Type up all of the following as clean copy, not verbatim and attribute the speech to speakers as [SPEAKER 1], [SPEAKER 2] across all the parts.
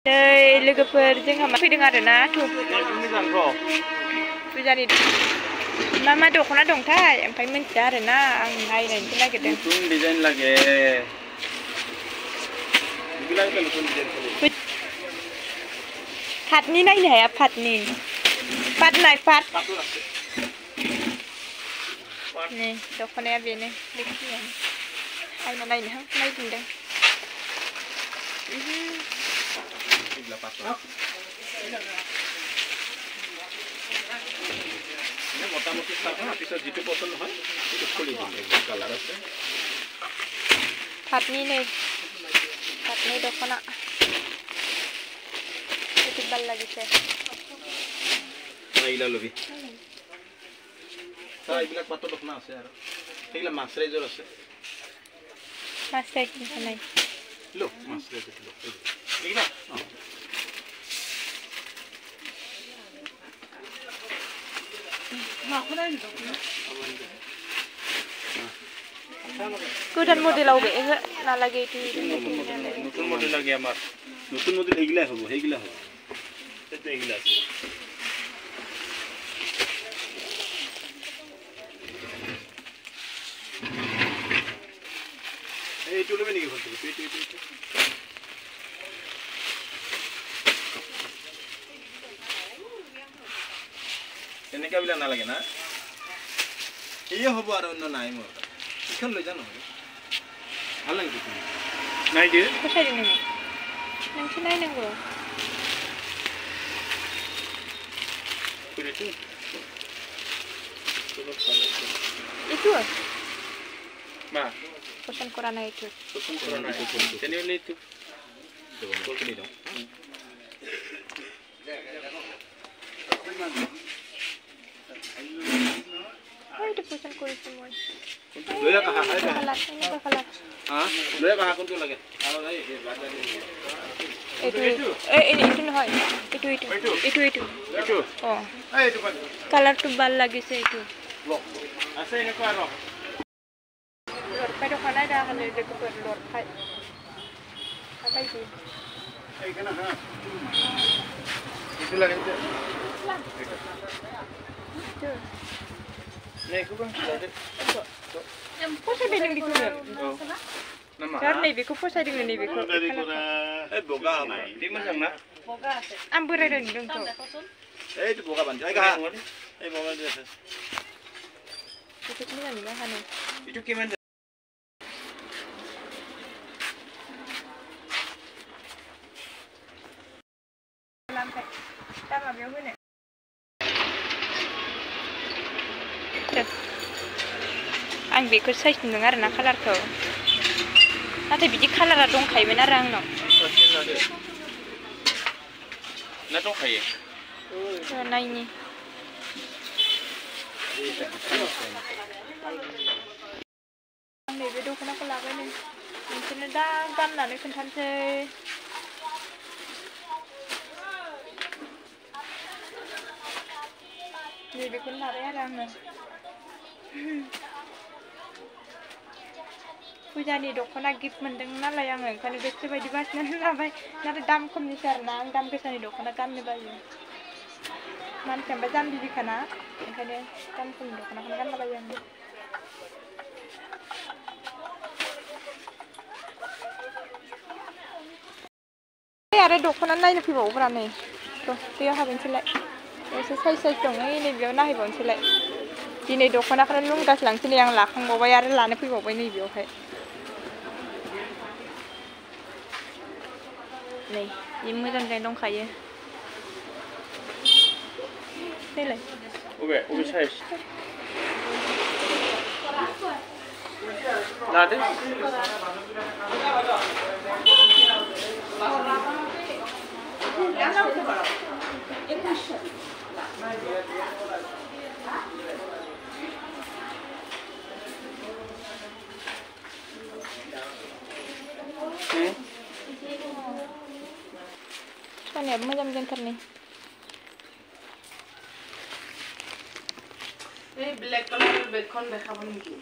[SPEAKER 1] Đây लोगोफोर जोंहा मा फैदों आरो ना फुजानि मा दख'ना दंथाय ओमफ्राय मिन्थिया आरो ना आं नायनायनोसो नागिरदों
[SPEAKER 2] डिजाइन लागे
[SPEAKER 1] पाटनि नायनो हाया पाटनि पाट नाय पाट नै दख'नाया बेनो बेखिनियानो आयना नायनोहां नायफिनदों
[SPEAKER 2] মোটামুটি চাবা পিছত যেটো পছন্দ হয় সেইটো খুলি দিম একদম কালার আছে
[SPEAKER 1] পাটনি नै পাটনি দখনা এটো ভাল লাগিছে
[SPEAKER 2] এইলা লবি তাই এইবিলাক পাটৰ দখনা আছে আৰু এইলা মাছৰাইজৰ আছে
[SPEAKER 1] মাছৰাইজ নাই
[SPEAKER 2] লো মাছৰাইজ লো এইলা
[SPEAKER 1] गोदान मडेलाव बे नालागे इटु
[SPEAKER 2] নতুন মডেল লাগে আমার নতুন মডেল এইগুলা হবে এটা এইগুলা আছে এইটু লবে নাকি বলতে এইটু এনেকা বিলা না লাগে না এই হবো আর অন্য নাই মোর ইখন লই জানো ভাল লাগে তুমি নাই দে
[SPEAKER 1] কোথায় দিন নংসি নাই নাঙ্গো
[SPEAKER 2] কুরেটু
[SPEAKER 1] ইটু
[SPEAKER 2] মা
[SPEAKER 1] পছন্দ করা নাই ইটু
[SPEAKER 2] পছন্দ করা নাই কেন নেই তুই বলতে নি দাও
[SPEAKER 1] এইটো পছন্দ কৰিছো মই
[SPEAKER 2] লয়া কাহা হাই
[SPEAKER 1] কালাৰ
[SPEAKER 2] হ্যাঁ লয়া কাহা কোনটো লাগে আৰু এই
[SPEAKER 1] এইটো নহয় এইটো অ
[SPEAKER 2] এইটো
[SPEAKER 1] কালাৰটো ভাল লাগিছে এইটো
[SPEAKER 2] আছে এনেকুৱা আৰু
[SPEAKER 1] লৰপাই দখনা দা হলে লোকফोर লৰপাই আবাইদি
[SPEAKER 2] এইখানে হ্যাঁ এইটো লাগে
[SPEAKER 1] itu
[SPEAKER 2] nih aku bang ada
[SPEAKER 1] posai dengan di sana
[SPEAKER 2] nama
[SPEAKER 1] karena ibu ku posai dengan ibu ku
[SPEAKER 2] boga apa di mana na
[SPEAKER 1] boga ambil ada di dong
[SPEAKER 2] itu boga ban ay kah boga dia
[SPEAKER 1] itu gimana nih mana
[SPEAKER 2] itu gimana
[SPEAKER 1] lampai sama biar gue आं बेखौ साइजनदों आरो ना कालारखौ नाथाय बिदि कालारा दंखायोमोन आरो आंनाव
[SPEAKER 2] ना दंखायो
[SPEAKER 1] नायनि आं नैबे दख'नाखौ लाबाय नोंसोरनो दा गाननानै खोन्थानोसै नैबेखौनो लाबाय आरो आङो फुजानि दख'ना गिफ्ट मोनदों नालाय आङो ओंखायनो गोसो बायदि बासिनानै लाबाय नाथाय दाम खमनिसो आरोना आं दाम गोसानि दख'ना गाननो बायो मानसिया ओमफ्राय जाम्बिखाना ओंखायनो दाम खमनि दख'नाखौनो गानला बायो आं आरो दख'ना नायनो फैबावोब्रा नै दैयाव हाबैनोसैलाय एसे साइज दं नैबेयाव नायहैबावनोसैलाय दिनै दख'नाखौनो लुंगास लांसै नै आं लाखांबावबाय आरो लानो फैबावबाय नैबेयावहाय नै जि मोजां दंखायो फैलाय
[SPEAKER 2] अबे साइज लादो
[SPEAKER 1] Soalnya moja-moja nih.
[SPEAKER 3] Ini black color bekon deखाबोन नीखि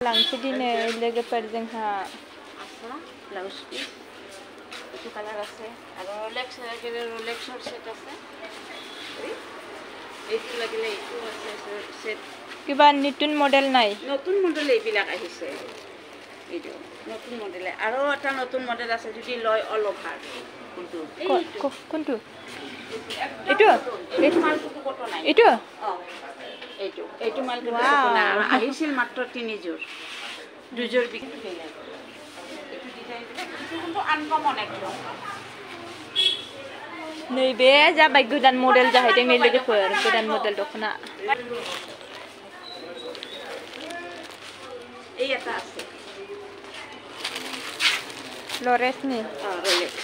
[SPEAKER 1] लांसै दिनै लोगोफोर जोंहा
[SPEAKER 3] ब्लाउस पिस
[SPEAKER 4] এইটো কালাৰ আছে আৰু ৰোলেক্স লাগিলে ৰোলেক্সৰ ছেট আছে এইটো লাগিলে এইটো আছে ছেট
[SPEAKER 1] কিবা নতুন মডেল নাই
[SPEAKER 4] নতুন মডেল এইবিলাক আহিছে এইটো নতুন মডেলে আৰু এটা নতুন মডেল আছে যদি লয় অল অভাৰ কোনটো
[SPEAKER 1] কোনটো এইটো
[SPEAKER 4] এইটো মালটো কত নাই
[SPEAKER 1] এইটো
[SPEAKER 4] এইটো মালটো কত নাই আৰু আহিছিল মাত্ৰ 3 জোৰ 2 জোৰ বিক্ৰী কৰিলে এইটো ডিজাইন কিন্তু আনকমন একদম
[SPEAKER 1] नैबे जाबाय गोदान मडेल जाहैदों नै लोगोफोर गोदान मडेल दखना
[SPEAKER 4] এই এটা আছে
[SPEAKER 1] लरेसनि
[SPEAKER 4] रोलेक्स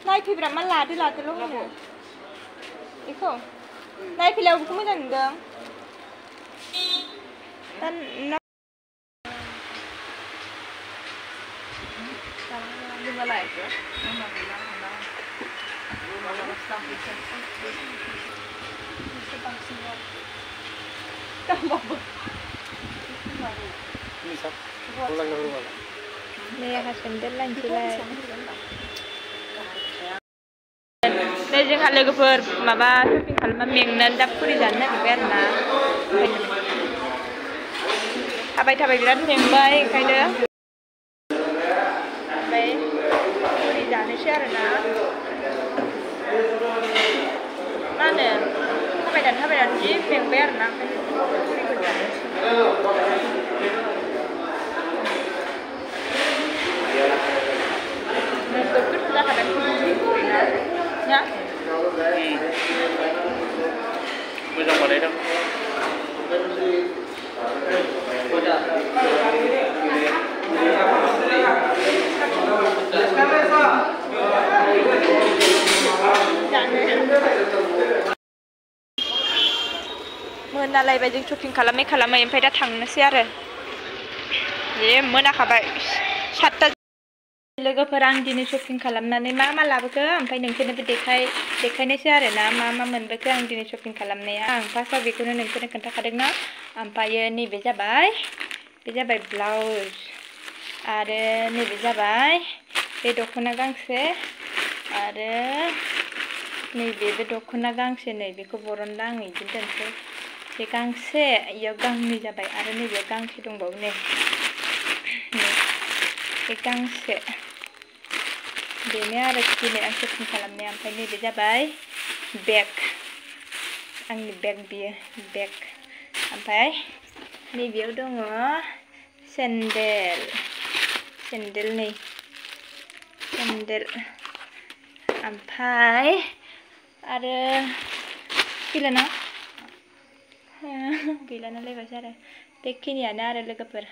[SPEAKER 1] नायफैब्रा मा लादोल' होनो बेखौ नायफैलायाव बेखौ मोजां नुदों दा Nih ya sendal lanjulah. Nih jangan logoper, maba shopping kalma mengnan dak puri janna biarna. Tabai birat mengbai kaida. Bai puri janna share na. Mana? Tabai dan ji mengbai na. Puri ko janna. Ya.
[SPEAKER 2] Bisa mana itu?
[SPEAKER 1] Monaलायबाय जों shopping खालामै ओमफ्राय दा थांनोसै आरो जे मोनाखाबाय 7टा लोगोफोर आं दिनै shopping खालामनानै मा लाबोखो ओमफ्राय नोंसोरनोबो देखायनोसै आरो ना मा मोनबोखो आं दिनै शपिं खालामनाया आं फार्स्टआव बेखौनो नोंसोरनो खोन्थाखादों ना ओमफ्राय नैबे जाबाय ब्लाउज आरो नैबे जाबाय बे दख'ना गांसे आरो नैबेबो दख'ना गांसे नैबेखौ बरनला आं बिदिनो दोनसै बे गांसे इयाव गांनै जाबाय आरो नैबे गांसे दंबावो नै बे गांसे बेनो आरो दिनै आं शपिं खालामनाया ओमफ्राय नैबे जाबाय बेग आंनि बेग बियो बेग ओमफ्राय नैबेयाव दङ सेन्देल नै सेन्देल ओमफ्राय आरो गैलाना लायबायसो आरो बेखिनियानो आरो लोगोफोर